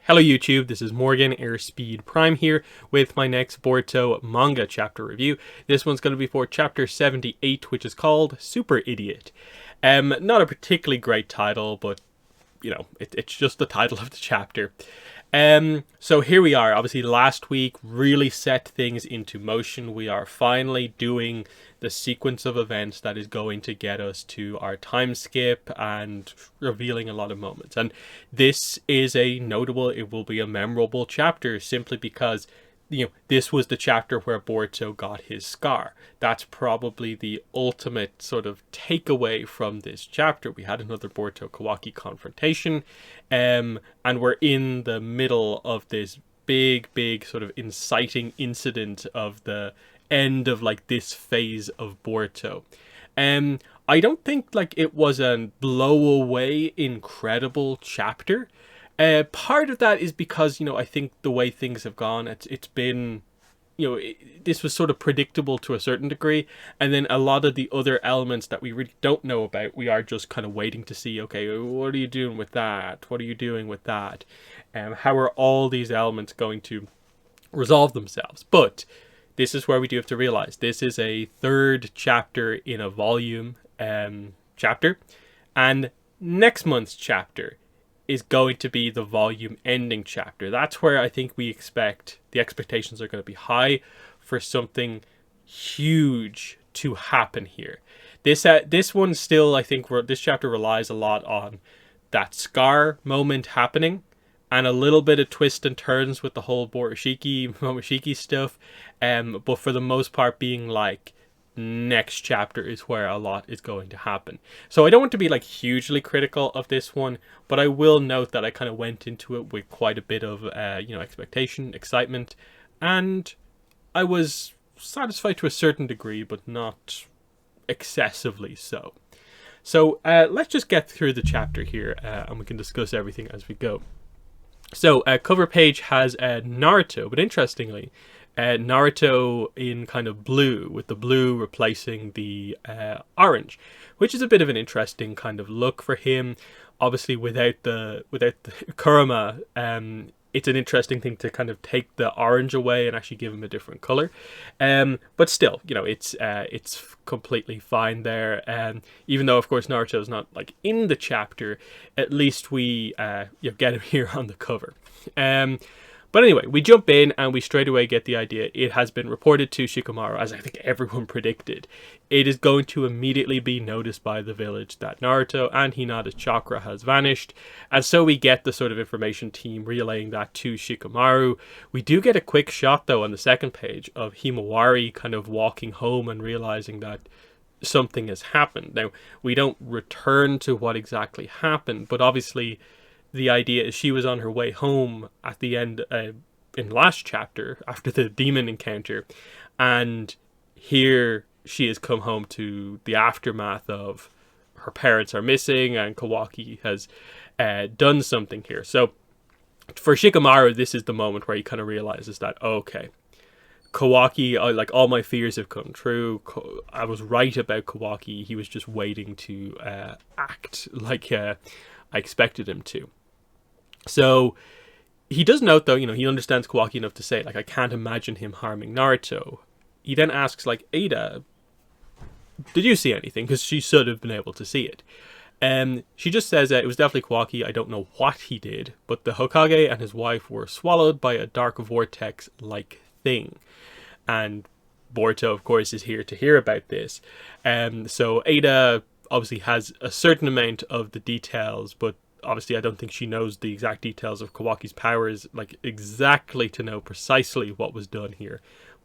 Hello YouTube, this is Morgan Airspeed Prime here with my next Boruto Manga Chapter review. This one's going to be for Chapter 78, which is called Super Idiot. Not a particularly great title, but, it's just the title of the chapter. So here we are. Obviously last week really set things into motion. We are finally doing the sequence of events that is going to get us to our time skip and revealing a lot of moments. And this is it will be a memorable chapter simply because this was the chapter where Boruto got his scar. That's probably the ultimate sort of takeaway from this chapter. We had another Boruto Kawaki confrontation, and we're in the middle of this big sort of inciting incident of the end of this phase of Boruto. I don't think it was a blow away incredible chapter. Part of that is because, I think the way things have gone, it's been, this was sort of predictable to a certain degree. And then a lot of the other elements that we really don't know about, we are just kind of waiting to see, okay, what are you doing with that? What are you doing with that? How are all these elements going to resolve themselves? But this is where we do have to realize this is a third chapter in a volume chapter. And next month's chapter is going to be the volume ending chapter. That's where I think the expectations are going to be high for something huge to happen here. This one still, I think, this chapter relies a lot on that scar moment happening and a little bit of twist and turns with the whole Momoshiki stuff. But for the most part being next chapter is where a lot is going to happen. So I don't want to be hugely critical of this one, but I will note that I kind of went into it with quite a bit of expectation, excitement, and I was satisfied to a certain degree, but not excessively so. So let's just get through the chapter here, and we can discuss everything as we go. So cover page has Naruto, but interestingly, Naruto in kind of blue, with the blue replacing the orange, which is a bit of an interesting kind of look for him. Obviously, without the Kurama, it's an interesting thing to kind of take the orange away and actually give him a different color. But still, it's completely fine there. Even though, of course, Naruto is not in the chapter, at least we get him here on the cover. But anyway, we jump in and we straight away get the idea. It has been reported to Shikamaru, as I think everyone predicted. It is going to immediately be noticed by the village that Naruto and Hinata's chakra has vanished. And so we get the sort of information team relaying that to Shikamaru. We do get a quick shot, though, on the second page of Himawari kind of walking home and realizing that something has happened. Now, we don't return to what exactly happened, but obviously the idea is she was on her way home at the end in last chapter after the demon encounter, and here she has come home to the aftermath of her parents are missing and Kawaki has done something here. So for Shikamaru, this is the moment where he kind of realizes that, okay, Kawaki, all my fears have come true. I was right about Kawaki. He was just waiting to act like I expected him to. So he does note, though, he understands Kawaki enough to say, I can't imagine him harming Naruto. He then asks, Ada, did you see anything? Because she should have been able to see it. She just says it was definitely Kawaki. I don't know what he did, but the Hokage and his wife were swallowed by a dark vortex-like thing. And Boruto, of course, is here to hear about this. So Ada obviously has a certain amount of the details, but obviously I don't think she knows the exact details of Kawaki's powers, exactly to know precisely what was done here,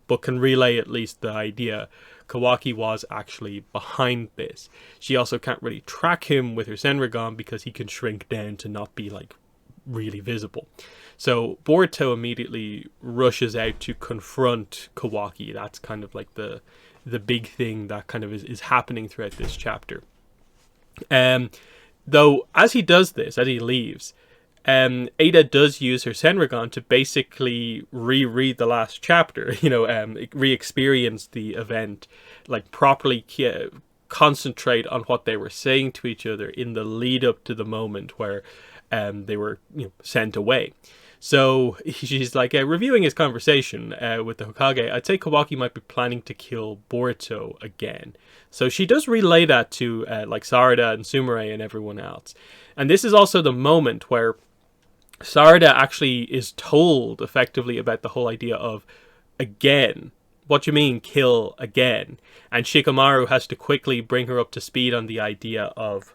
but can relay at least the idea Kawaki was actually behind this. She also can't really track him with her Senrigan because he can shrink down to not be really visible. So Boruto immediately rushes out to confront Kawaki. That's kind of the big thing that kind of is happening throughout this chapter. Though, as he does this, as he leaves, Ada does use her Senrigan to basically reread the last chapter, re-experience the event, properly concentrate on what they were saying to each other in the lead up to the moment where they were sent away. So she's like reviewing his conversation with the Hokage. I'd say Kawaki might be planning to kill Boruto again. So she does relay that to like Sarada and Sumire and everyone else. And this is also the moment where Sarada actually is told effectively about the whole idea of again. What do you mean kill again? And Shikamaru has to quickly bring her up to speed on the idea of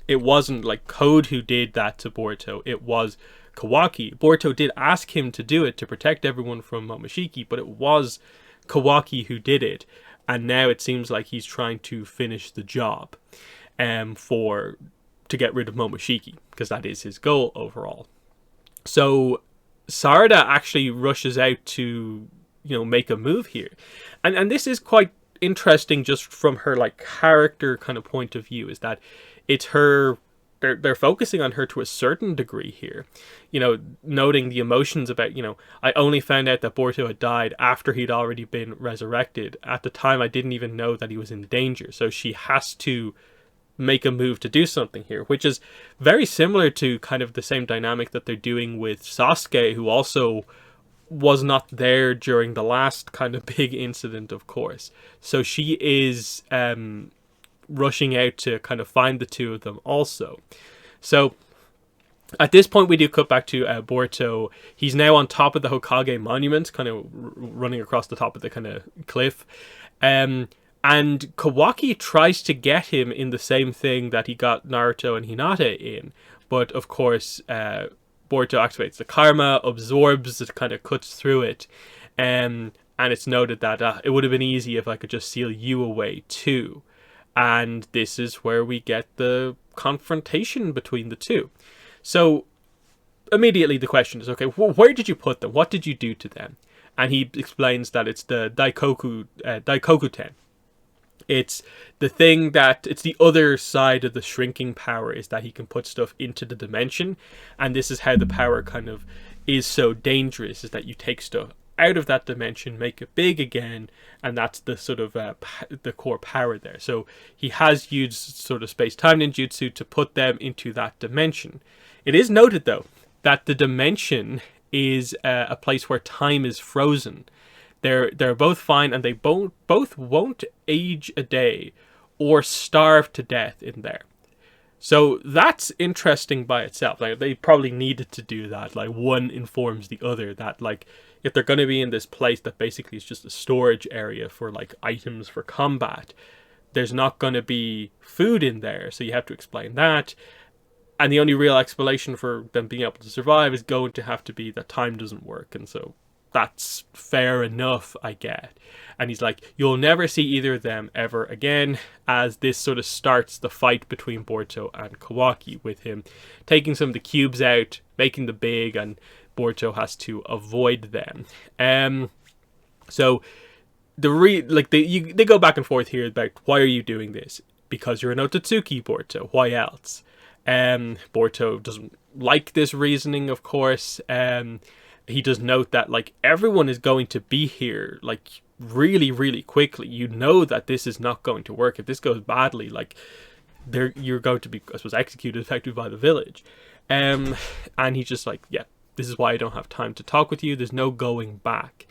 it wasn't like Code who did that to Boruto. It was Kawaki. Boruto did ask him to do it to protect everyone from Momoshiki, but it was Kawaki who did it. And now it seems like he's trying to finish the job to get rid of Momoshiki, because that is his goal overall. So Sarada actually rushes out to, make a move here. And this is quite interesting just from her like character kind of point of view, is that it's her, they're focusing on her to a certain degree here, noting the emotions about, I only found out that Boruto had died after he'd already been resurrected. At the time, I didn't even know that he was in danger. So she has to make a move to do something here, which is very similar to kind of the same dynamic that they're doing with Sasuke, who also was not there during the last kind of big incident, of course. So she is rushing out to kind of find the two of them also. So at this point we do cut back to Boruto. He's now on top of the Hokage monument, kind of running across the top of the kind of cliff. And Kawaki tries to get him in the same thing that he got Naruto and Hinata in. But of course, Boruto activates the karma, absorbs it, kind of cuts through it. And it's noted that it would have been easy if I could just seal you away too. And this is where we get the confrontation between the two. So immediately the question is, okay, where did you put them? What did you do to them? And he explains that it's the Daikoku-ten. It's the thing that, it's the other side of the shrinking power, is that he can put stuff into the dimension. And this is how the power kind of is so dangerous, is that you take stuff out of that dimension, make it big again, and that's the sort of the core power there. So he has used sort of space-time ninjutsu to put them into that dimension. It is noted, though, that the dimension is a place where time is frozen. They're both fine, and they both won't age a day or starve to death in there. So that's interesting by itself. Like, they probably needed to do that. Like, one informs the other. That, like, if they're going to be in this place that basically is just a storage area for, like, items for combat, there's not going to be food in there. So you have to explain that. And the only real explanation for them being able to survive is going to have to be that time doesn't work. And so that's fair enough, I get. And he's like, you'll never see either of them ever again, as this sort of starts the fight between Boruto and Kawaki, with him taking some of the cubes out, making them big, and Boruto has to avoid them. So they go back and forth here about, why are you doing this? Because you're an Otsutsuki, Boruto. Why else? Boruto doesn't like this reasoning, of course. He does note that, like, everyone is going to be here, like, really, really quickly. You know that this is not going to work. If this goes badly, like, you're going to be, I suppose, executed effectively by the village. And he's just like, yeah, this is why I don't have time to talk with you. There's no going back.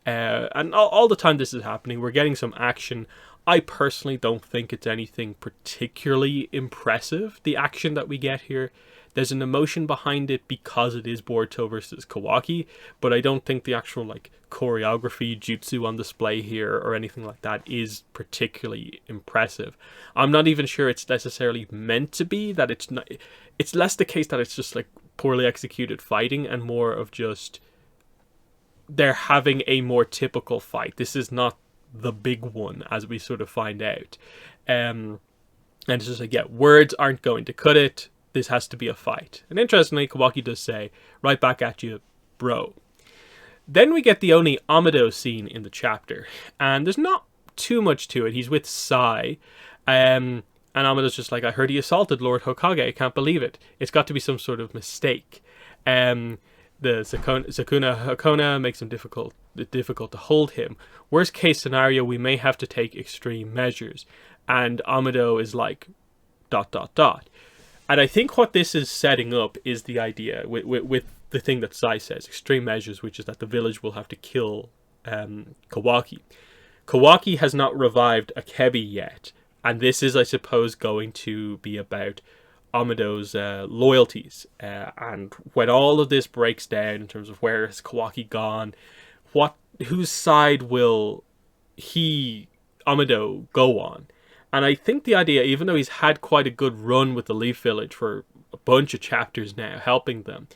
And all the time this is happening, we're getting some action. I personally don't think it's anything particularly impressive, the action that we get here. There's an emotion behind it because it is Boruto versus Kawaki, but I don't think the actual, like, choreography, jutsu on display here or anything like that is particularly impressive. I'm not even sure it's necessarily meant to be, that it's not. It's less the case that it's just, like, poorly executed fighting, and more of just they're having a more typical fight. This is not the big one, as we sort of find out. And it's just like, yeah, words aren't going to cut it. This has to be a fight. And interestingly, Kawaki does say, right back at you, bro. Then we get the only Amado scene in the chapter. And there's not too much to it. He's with Sai. And Amado's just like, I heard he assaulted Lord Hokage. I can't believe it. It's got to be some sort of mistake. The Sakuna Hakona makes him difficult to hold him. Worst case scenario, we may have to take extreme measures. And Amado is like, ... And I think what this is setting up is the idea with the thing that Sai says, extreme measures, which is that the village will have to kill Kawaki. Kawaki has not revived Akebi yet, and this is, I suppose, going to be about Amado's loyalties. And when all of this breaks down in terms of where has Kawaki gone, whose side will Amado, go on? And I think the idea, even though he's had quite a good run with the Leaf Village for a bunch of chapters now, helping them,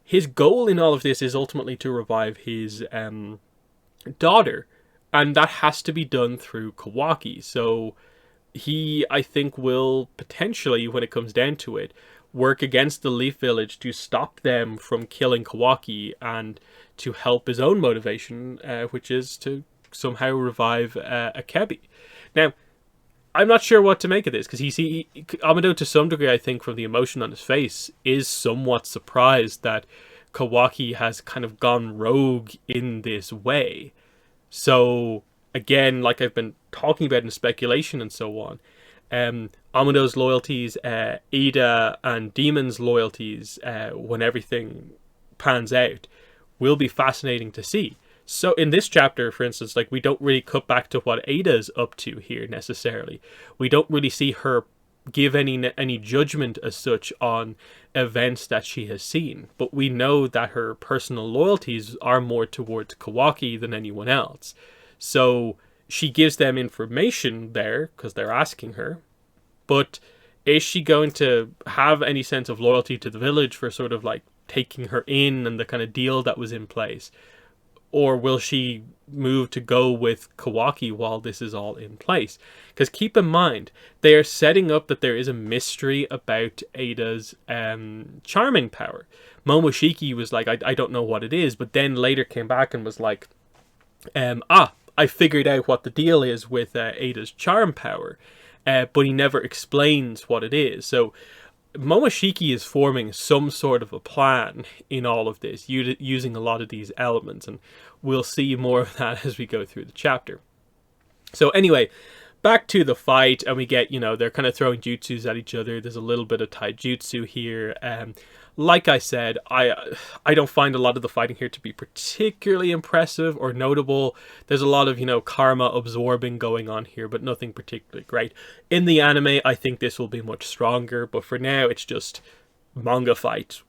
his goal in all of this is ultimately to revive his daughter, and that has to be done through Kawaki. So he, I think, will potentially, when it comes down to it, work against the Leaf Village to stop them from killing Kawaki and to help his own motivation, which is to somehow revive Akebi. Now, I'm not sure what to make of this, because Amado, to some degree, I think, from the emotion on his face, is somewhat surprised that Kawaki has kind of gone rogue in this way. So, again, like I've been talking about in speculation and so on, Amado's loyalties, Ada and Demon's loyalties, when everything pans out, will be fascinating to see. So in this chapter, for instance, like, we don't really cut back to what Ada's up to here necessarily. We don't really see her give any judgment as such on events that she has seen, but we know that her personal loyalties are more towards Kawaki than anyone else. So she gives them information there because they're asking her, but is she going to have any sense of loyalty to the village for sort of like taking her in and the kind of deal that was in place? Or will she move to go with Kawaki while this is all in place? Because keep in mind, they are setting up that there is a mystery about Ada's charming power. Momoshiki was like, I don't know what it is, but then later came back and was like, I figured out what the deal is with Ada's charm power. But he never explains what it is. So Momoshiki is forming some sort of a plan in all of this, using a lot of these elements, and we'll see more of that as we go through the chapter. So anyway, back to the fight, and we get, they're kind of throwing jutsus at each other. There's a little bit of taijutsu here. Like I said, I don't find a lot of the fighting here to be particularly impressive or notable. There's a lot of, karma absorbing going on here, but nothing particularly great. In the anime, I think this will be much stronger, but for now, it's just manga fight.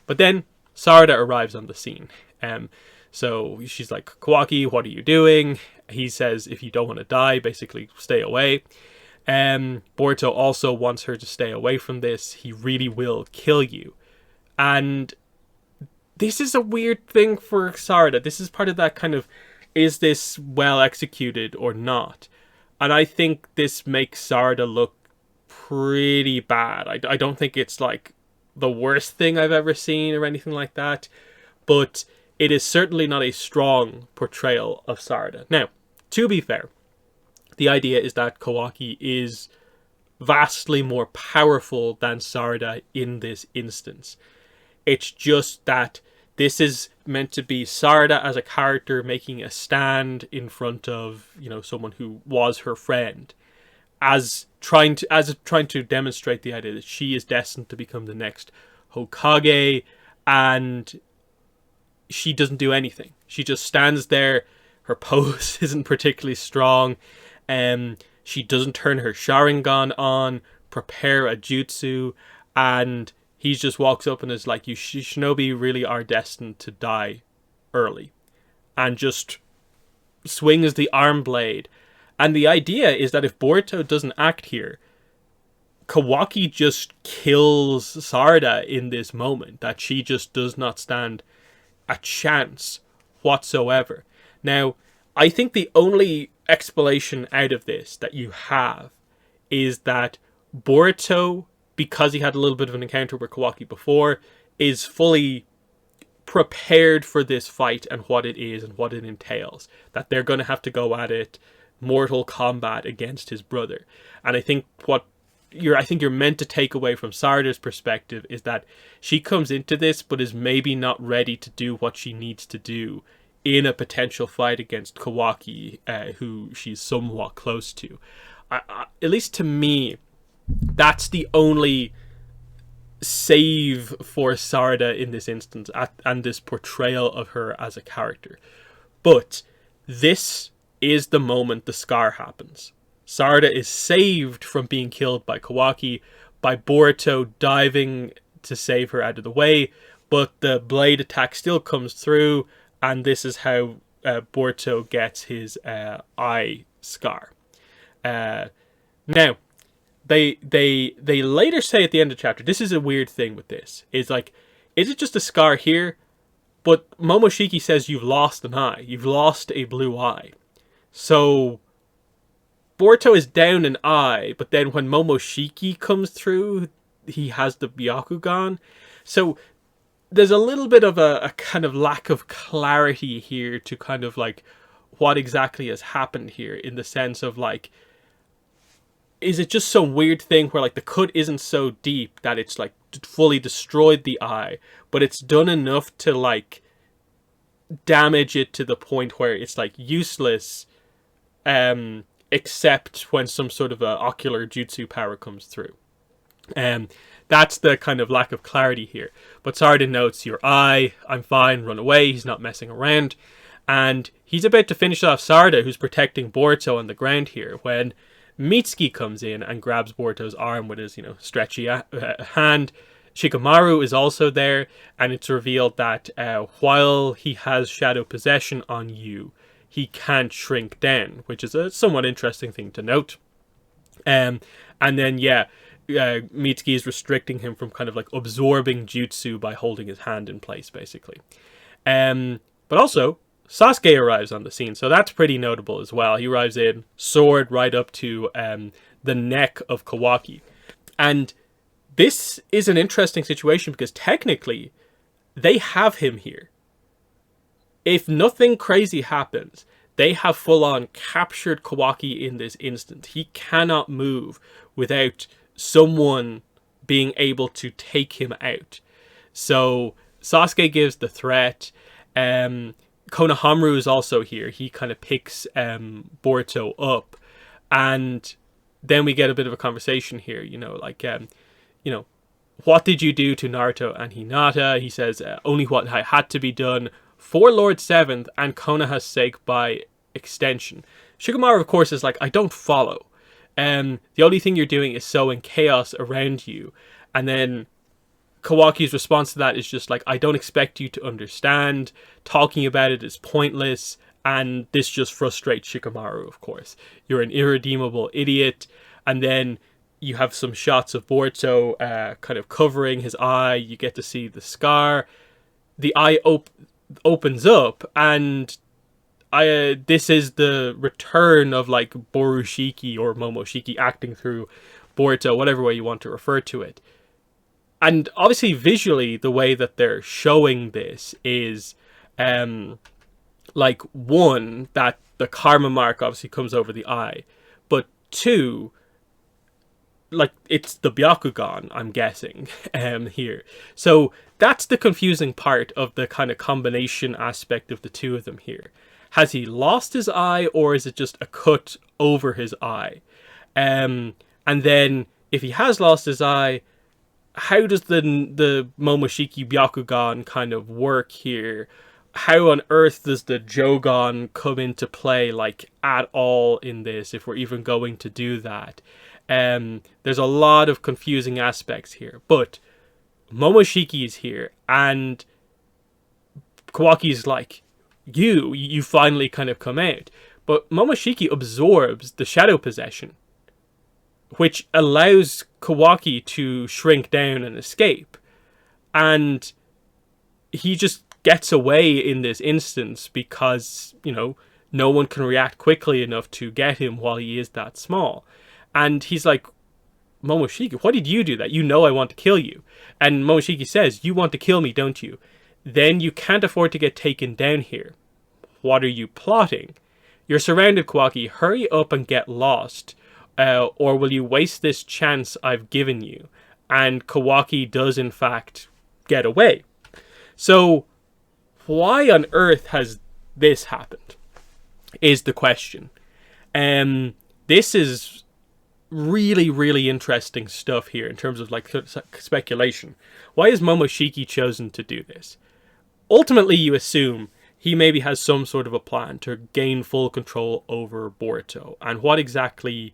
But then, Sarada arrives on the scene. So she's like, Kawaki, what are you doing? He says, if you don't want to die, basically stay away. Boruto also wants her to stay away from this. He really will kill you. And this is a weird thing for Sarada. This is part of that kind of, is this well executed or not? And I think this makes Sarada look pretty bad. I don't think it's like the worst thing I've ever seen or anything like that. But it is certainly not a strong portrayal of Sarada. Now, to be fair, the idea is that Kawaki is vastly more powerful than Sarada in this instance. It's just that this is meant to be Sarada as a character making a stand in front of, someone who was her friend, as trying to demonstrate the idea that she is destined to become the next Hokage, and she doesn't do anything. She just stands there. Her pose isn't particularly strong. She doesn't turn her Sharingan on, prepare a jutsu, and he just walks up and is like, you shinobi really are destined to die early. And just swings the arm blade. And the idea is that if Boruto doesn't act here, Kawaki just kills Sarada in this moment. That she just does not stand a chance whatsoever. Now, I think the only explanation out of this that you have is that Boruto, because he had a little bit of an encounter with Kawaki before, is fully prepared for this fight and what it is and what it entails. That they're going to have to go at it, mortal combat against his brother. And I think you're meant to take away from Sarada's perspective is that she comes into this but is maybe not ready to do what she needs to do in a potential fight against Kawaki, who she's somewhat close to. At least to me, that's the only save for Sarada in this instance, and this portrayal of her as a character. But this is the moment the scar happens. Sarada is saved from being killed by Kawaki by Boruto diving to save her out of the way, but the blade attack still comes through, and this is how Boruto gets his eye scar. Now, they later say at the end of the chapter, this is a weird thing with this, is like, is it just a scar here? But Momoshiki says you've lost an eye. You've lost a blue eye. So Boruto is down an eye, but then when Momoshiki comes through, he has the Byakugan. So there's a little bit of a kind of lack of clarity here to kind of like what exactly has happened here, in the sense of like, is it just some weird thing where like the cut isn't so deep that it's like fully destroyed the eye, but it's done enough to like damage it to the point where it's like useless, except when some sort of a ocular jutsu power comes through. That's the kind of lack of clarity here. But Sarada notes, your eye, I'm fine, run away, he's not messing around. And he's about to finish off Sarada, who's protecting Boruto on the ground here, when Mitsuki comes in and grabs Boruto's arm with his, stretchy hand. Shikamaru is also there, and it's revealed that while he has shadow possession on you, he can't shrink down, which is a somewhat interesting thing to note. And then, Mitsuki is restricting him from kind of like absorbing jutsu by holding his hand in place, basically. But also, Sasuke arrives on the scene, so that's pretty notable as well. He arrives in, sword right up to the neck of Kawaki. And this is an interesting situation because technically, they have him here. If nothing crazy happens, they have full-on captured Kawaki in this instant. He cannot move without someone being able to take him out. So Sasuke gives the threat. Konohamaru is also here. He kind of picks Boruto up, and then we get a bit of a conversation here. What did you do to Naruto and Hinata? He says only what had to be done for Lord Seventh and Konoha's sake by extension. Shikamaru, of course, is like, I don't follow. The only thing you're doing is sowing chaos around you. And then Kawaki's response to that is just like, I don't expect you to understand. Talking about it is pointless. And this just frustrates Shikamaru, of course. You're an irredeemable idiot. And then you have some shots of Boruto kind of covering his eye. You get to see the scar. The eye opens up, and this is the return of like Borushiki or Momoshiki acting through Boruto, whatever way you want to refer to it. And obviously visually, the way that they're showing this is like, one, that the karma mark obviously comes over the eye, but two, like, it's the Byakugan, I'm guessing, here. So that's the confusing part of the kind of combination aspect of the two of them here. Has he lost his eye, or is it just a cut over his eye? And then, if he has lost his eye, how does the Momoshiki Byakugan kind of work here? How on earth does the Jogan come into play, like, at all in this, if we're even going to do that? There's a lot of confusing aspects here, but Momoshiki is here, and Kawaki's like, you finally kind of come out. But Momoshiki absorbs the shadow possession, which allows Kawaki to shrink down and escape. And he just gets away in this instance because, no one can react quickly enough to get him while he is that small. And he's like, Momoshiki, what did you do that? I want to kill you. And Momoshiki says, you want to kill me, don't you? Then you can't afford to get taken down here. What are you plotting? You're surrounded, Kawaki. Hurry up and get lost. Or will you waste this chance I've given you? And Kawaki does, in fact, get away. So, why on earth has this happened? Is the question. This is really, really interesting stuff here in terms of like speculation. Why is Momoshiki chosen to do this? Ultimately, you assume he maybe has some sort of a plan to gain full control over Boruto. And what exactly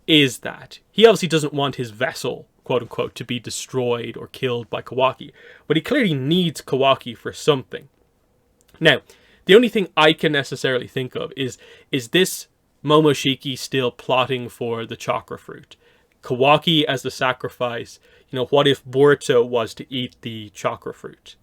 is that? He obviously doesn't want his vessel, quote unquote, to be destroyed or killed by Kawaki. But he clearly needs Kawaki for something. Now, the only thing I can necessarily think of is this Momoshiki still plotting for the chakra fruit? Kawaki as the sacrifice. What if Boruto was to eat the chakra fruit?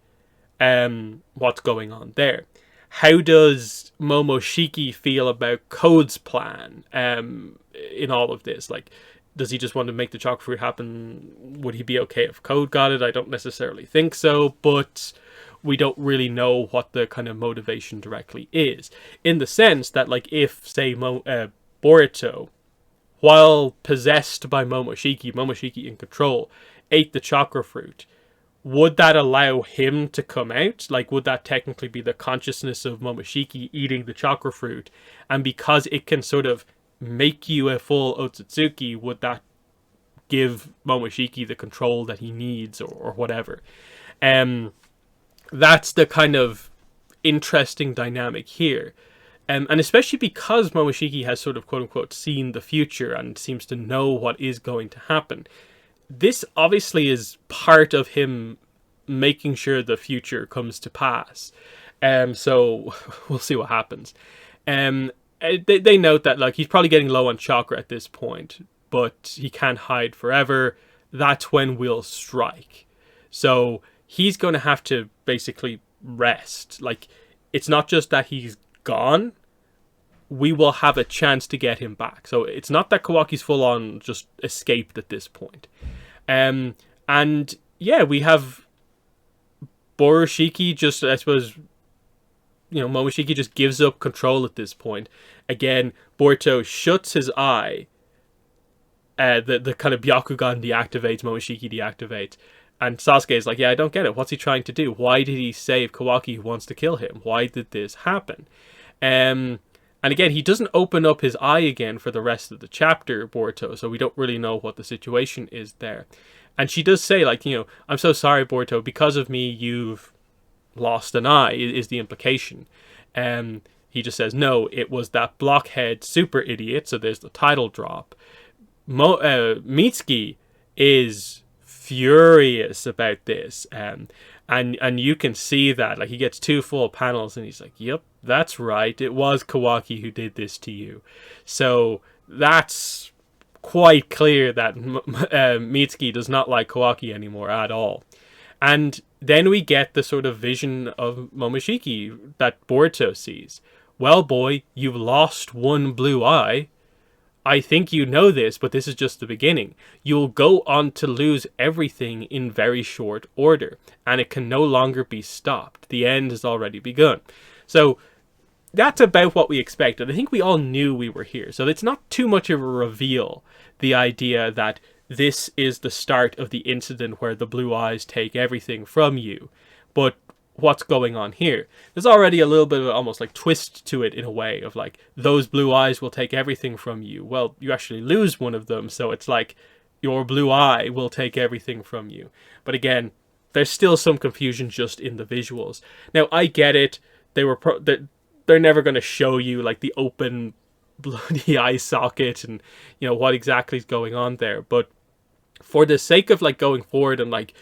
What's going on there? How does Momoshiki feel about Code's plan in all of this? Like, does he just want to make the chakra fruit happen? Would he be okay if Code got it? I don't necessarily think so, but we don't really know what the kind of motivation directly is. In the sense that, like, if, say, Boruto, while possessed by Momoshiki in control, ate the chakra fruit, would that allow him to come out? Like, would that technically be the consciousness of Momoshiki eating the chakra fruit? And because it can sort of make you a full Otsutsuki, would that give Momoshiki the control that he needs or whatever? That's the kind of interesting dynamic here. And especially because Momoshiki has sort of, quote-unquote, seen the future and seems to know what is going to happen. This obviously is part of him making sure the future comes to pass. So we'll see what happens. They note that, like, he's probably getting low on chakra at this point, but he can't hide forever. That's when we'll strike. So he's going to have to basically rest. Like, it's not just that he's gone. We will have a chance to get him back. So it's not that Kawaki's full on just escaped at this point. And yeah, we have Borushiki just, I suppose, Momoshiki just gives up control at this point. Again, Boruto shuts his eye. The kind of Byakugan deactivates, Momoshiki deactivates. And Sasuke is like, yeah, I don't get it. What's he trying to do? Why did he save Kawaki who wants to kill him? Why did this happen? And again, he doesn't open up his eye again for the rest of the chapter, Boruto, so we don't really know what the situation is there. And she does say, like, I'm so sorry, Boruto, because of me, you've lost an eye, is the implication. He just says, no, it was that blockhead super idiot, so there's the title drop. Mitsuki is furious about this, and you can see that, like, he gets 2 full panels and he's like, yep, that's right, it was Kawaki who did this to you. So that's quite clear that Mitsuki does not like Kawaki anymore at all. And then we get the sort of vision of Momoshiki that Boruto sees. Well, boy, you've lost one blue eye. I think you know this, but this is just the beginning. You'll go on to lose everything in very short order, and it can no longer be stopped. The end has already begun. So that's about what we expected. I think we all knew we were here. So it's not too much of a reveal, the idea that this is the start of the incident where the blue eyes take everything from you. But what's going on here? There's already a little bit of almost like twist to it in a way of like, those blue eyes will take everything from you. Well, you actually lose one of them, so it's like your blue eye will take everything from you. But again, there's still some confusion just in the visuals. Now, I get it. They're never going to show you like the open bloody eye socket and what exactly is going on there. But for the sake of like going forward and like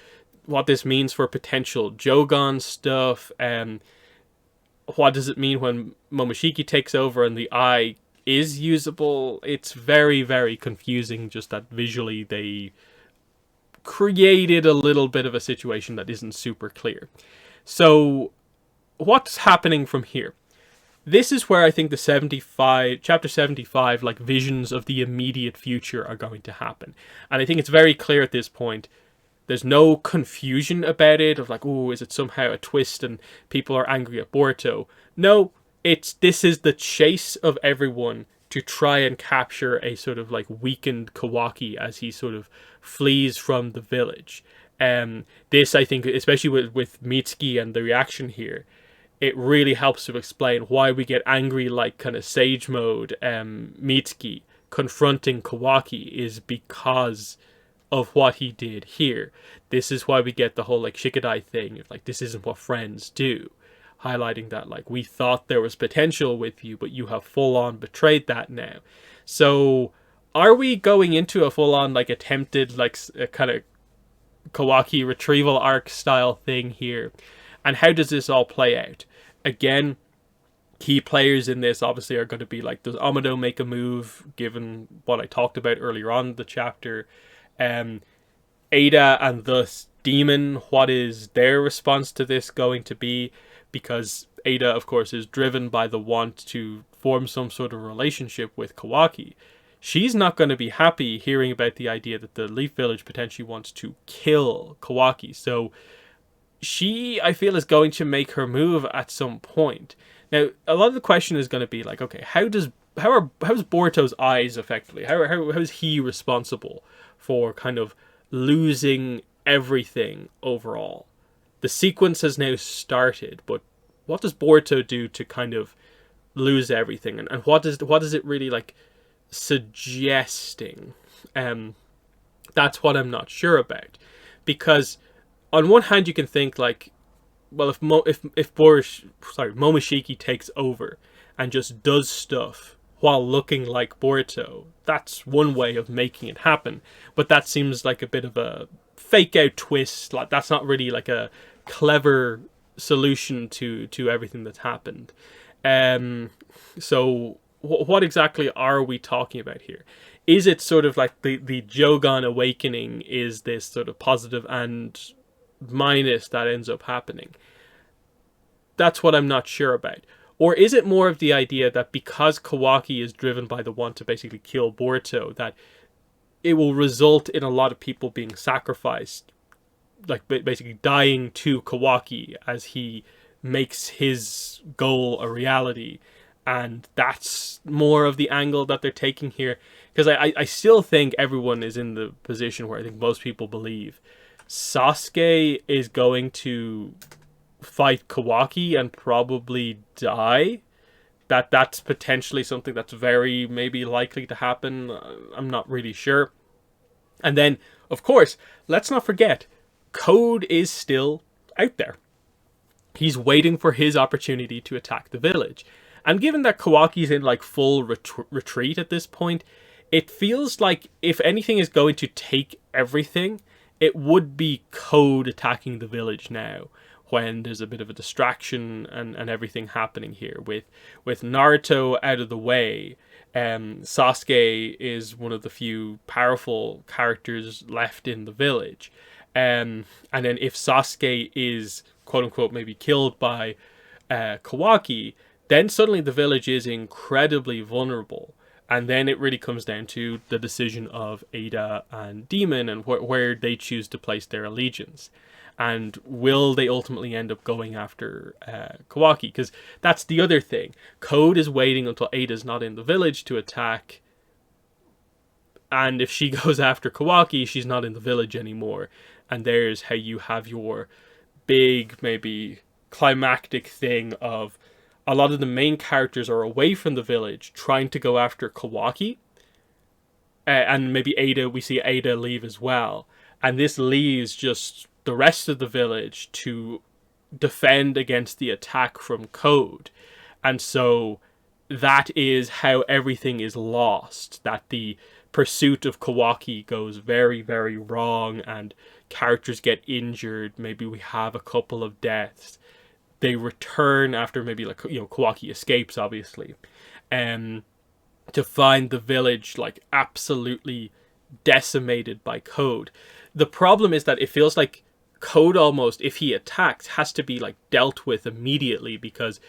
what this means for potential Jogon stuff, and what does it mean when Momoshiki takes over and the eye is usable, it's very, very confusing just that visually they created a little bit of a situation that isn't super clear. So what's happening from here? This is where I think the chapter 75, like visions of the immediate future are going to happen. And I think it's very clear at this point. There's no confusion about it of like, oh, is it somehow a twist and people are angry at Boruto? No, this is the chase of everyone to try and capture a sort of like weakened Kawaki as he sort of flees from the village. This, I think, especially with Mitsuki and the reaction here, it really helps to explain why we get angry like kind of Sage Mode Mitsuki confronting Kawaki is because of what he did here. This is why we get the whole like Shikadai thing of like, this isn't what friends do, highlighting that like, we thought there was potential with you, but you have full on betrayed that now. So are we going into a full on like attempted like a kind of Kawaki retrieval arc style thing here? And how does this all play out? Again, key players in this obviously are going to be like, does Amado make a move given what I talked about earlier on in the chapter? Ada and thus Demon, what is their response to this going to be? Because Ada, of course, is driven by the want to form some sort of relationship with Kawaki. She's not going to be happy hearing about the idea that the Leaf Village potentially wants to kill Kawaki. So she, I feel, is going to make her move at some point. Now, a lot of the question is going to be like, okay, how's Boruto's eyes effectively? How is he responsible for kind of losing everything overall? The sequence has now started, but what does Boruto do to kind of lose everything? And what is it really like suggesting? That's what I'm not sure about. Because on one hand you can think like, well, if Momoshiki takes over and just does stuff while looking like Boruto, that's one way of making it happen. But that seems like a bit of a fake out twist. Like, that's not really like a clever solution to everything that's happened. So what exactly are we talking about here? Is it sort of like the Jogan awakening is this sort of positive and minus that ends up happening? That's what I'm not sure about. Or is it more of the idea that because Kawaki is driven by the want to basically kill Boruto, that it will result in a lot of people being sacrificed, like basically dying to Kawaki as he makes his goal a reality? And that's more of the angle that they're taking here. Because I still think everyone is in the position where I think most people believe Sasuke is going to fight Kawaki and probably die. That's potentially something that's very maybe likely to happen. I'm not really sure. And then, of course, let's not forget, Code is still out there. He's waiting for his opportunity to attack the village. And given that Kawaki's in like full retreat at this point, it feels like if anything is going to take everything, it would be Code attacking the village now, when there's a bit of a distraction and everything happening here. With Naruto out of the way, Sasuke is one of the few powerful characters left in the village. And then if Sasuke is, quote-unquote, maybe killed by Kawaki, then suddenly the village is incredibly vulnerable. And then it really comes down to the decision of Ada and Demon and where they choose to place their allegiance. And will they ultimately end up going after Kawaki? Because that's the other thing. Code is waiting until Ada's not in the village to attack. And if she goes after Kawaki, she's not in the village anymore. And there's how you have your big, maybe climactic thing of a lot of the main characters are away from the village trying to go after Kawaki. And maybe Ada, we see Ada leave as well. And this leaves just the rest of the village to defend against the attack from Code. And so that is how everything is lost. That the pursuit of Kawaki goes very, very wrong and characters get injured. Maybe we have a couple of deaths. They return after maybe like, Kawaki escapes, obviously. To find the village like absolutely decimated by Code. The problem is that it feels like Code almost, if he attacks, has to be like dealt with immediately, because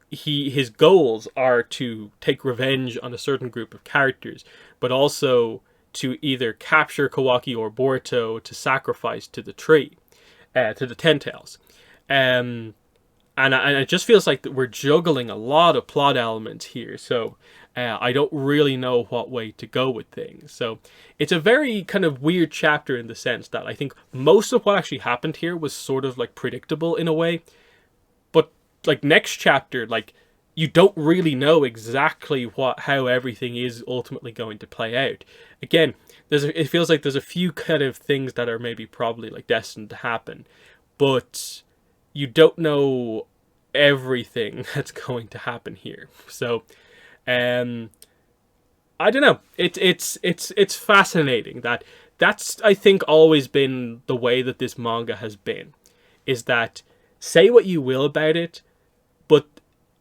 his goals are to take revenge on a certain group of characters, but also to either capture Kawaki or Boruto to sacrifice to the tree, to the Ten Tails. And it just feels like that we're juggling a lot of plot elements here. So I don't really know what way to go with things. So it's a very kind of weird chapter in the sense that I think most of what actually happened here was sort of like predictable in a way. But like next chapter, like you don't really know exactly how everything is ultimately going to play out. Again, it feels like there's a few kind of things that are maybe probably like destined to happen, but you don't know everything that's going to happen here. So, I don't know. It's fascinating that's I think always been the way that this manga has been, is that say what you will about it, but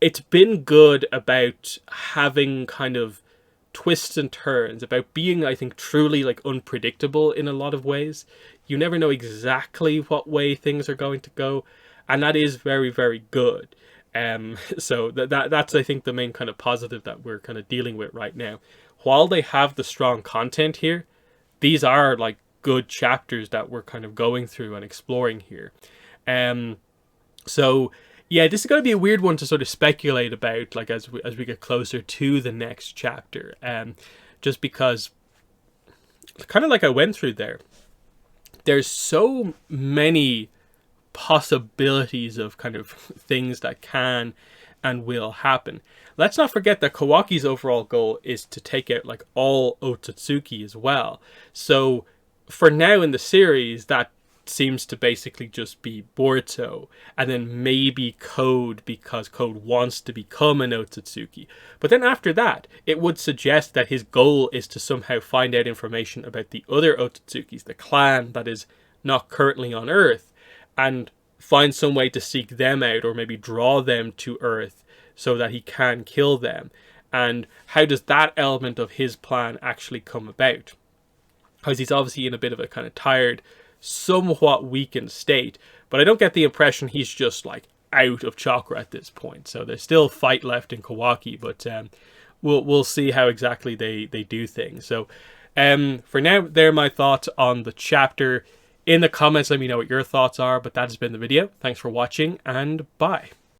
it's been good about having kind of twists and turns, about being, I think, truly like unpredictable in a lot of ways. You never know exactly what way things are going to go, and that is very, very good. So that's I think the main kind of positive that we're kind of dealing with right now. While they have the strong content here, these are like good chapters that we're kind of going through and exploring here. So yeah, this is going to be a weird one to sort of speculate about, like as we get closer to the next chapter. Just because, kind of like I went through there, there's so many possibilities of kind of things that can and will happen. Let's not forget that Kawaki's overall goal is to take out like all Otsutsuki as well. So for now in the series, that seems to basically just be Boruto, and then maybe Code, because Code wants to become an Otsutsuki. But then after that, it would suggest that his goal is to somehow find out information about the other Otsutsukis, the clan that is not currently on Earth, and find some way to seek them out, or maybe draw them to Earth so that he can kill them. And how does that element of his plan actually come about? Because he's obviously in a bit of a kind of tired, somewhat weakened state, but I don't get the impression he's just like out of chakra at this point. So there's still fight left in Kawaki, but we'll see how exactly they do things. So for now, they're my thoughts on the chapter. In the comments, let me know what your thoughts are, but that has been the video. Thanks for watching, and bye.